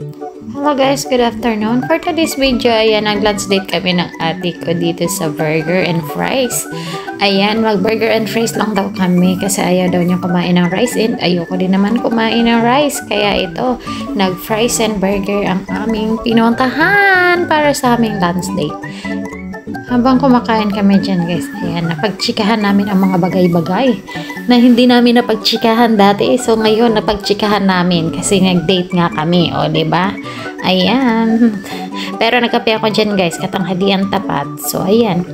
Hello guys, good afternoon. For today's video, ayan, nag-lunch date kami ng ate ko dito sa burger and fries. Ayan, mag-burger and fries lang daw kami kasi ayaw daw niya kumain ng rice and ayoko din naman kumain ng rice. Kaya ito, nag-fries and burger ang aming pinuntahan para sa aming lunch date. Habang kumakain kami dyan guys, ayan, napagtsikahan namin ang mga bagay-bagay na hindi namin napagtsikahan dati. So ngayon napagtsikahan namin kasi nag-date nga kami, o diba? Ayan. Pero nagkape ako dyan guys, katanghalian tapat. So ayan,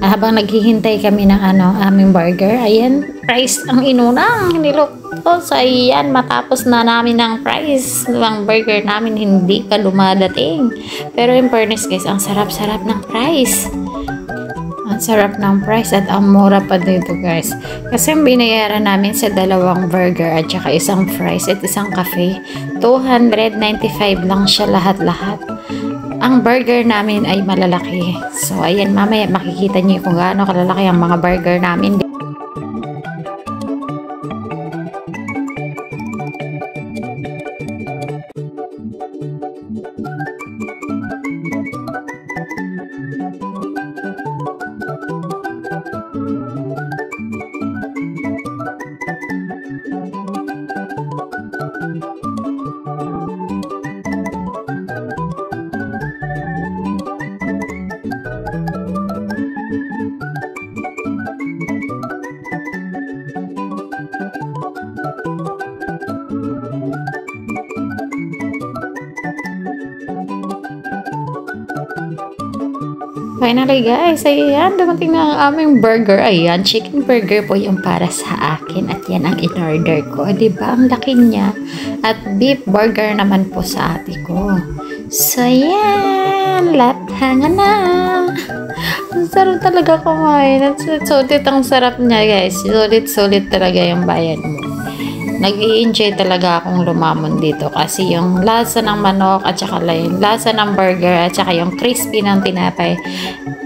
habang naghihintay kami ng aming burger, ayan, fries ang inunang niluto. So ayan, matapos na namin ng fries, ang burger namin hindi pa dumadating. Pero in fairness guys, ang sarap-sarap ng fries. Ang sarap ng price at ang mura pa dito guys. Kasi binayaran namin sa dalawang burger at saka isang fries at isang cafe. 295 lang siya lahat-lahat. Ang burger namin ay malalaki. So ayan, mamaya makikita niyo kung gaano kalalaki ang mga burger namin. Finally guys, ayan, dumating na ang aming burger. Ayan, chicken burger po yung para sa akin. At yan ang in-order ko. Diba? Ang laki niya. At beef burger naman po sa ate ko. So ayan, latangan na. Ang sarap talaga kumain. Sulit ang sarap niya guys. Sulit talaga yung bayad mo. Nag-i-enjoy talaga akong lumamon dito kasi yung lasa ng manok at saka yung lasa ng burger at saka yung crispy ng tinapay,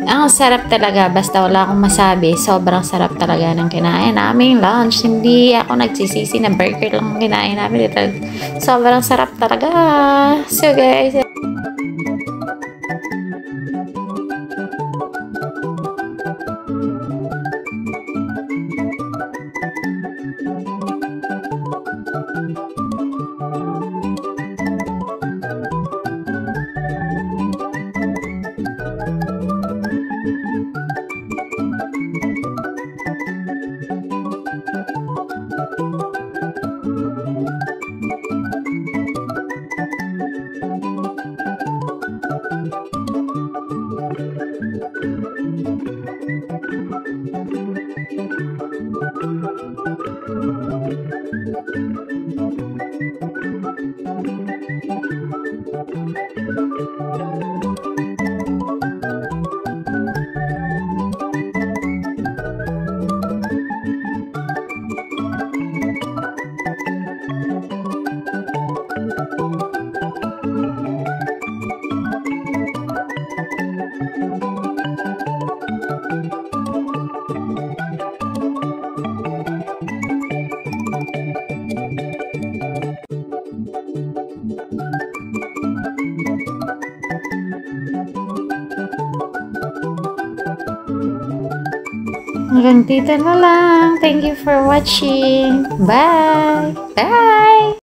ang sarap talaga. Basta wala akong masabi, sobrang sarap talaga ng kinain naming lunch. Hindi ako nagsisisi na burger lang kinain namin dito. Sobrang sarap talaga. So guys, hanggang dito na lang. Thank you for watching. Bye! Bye!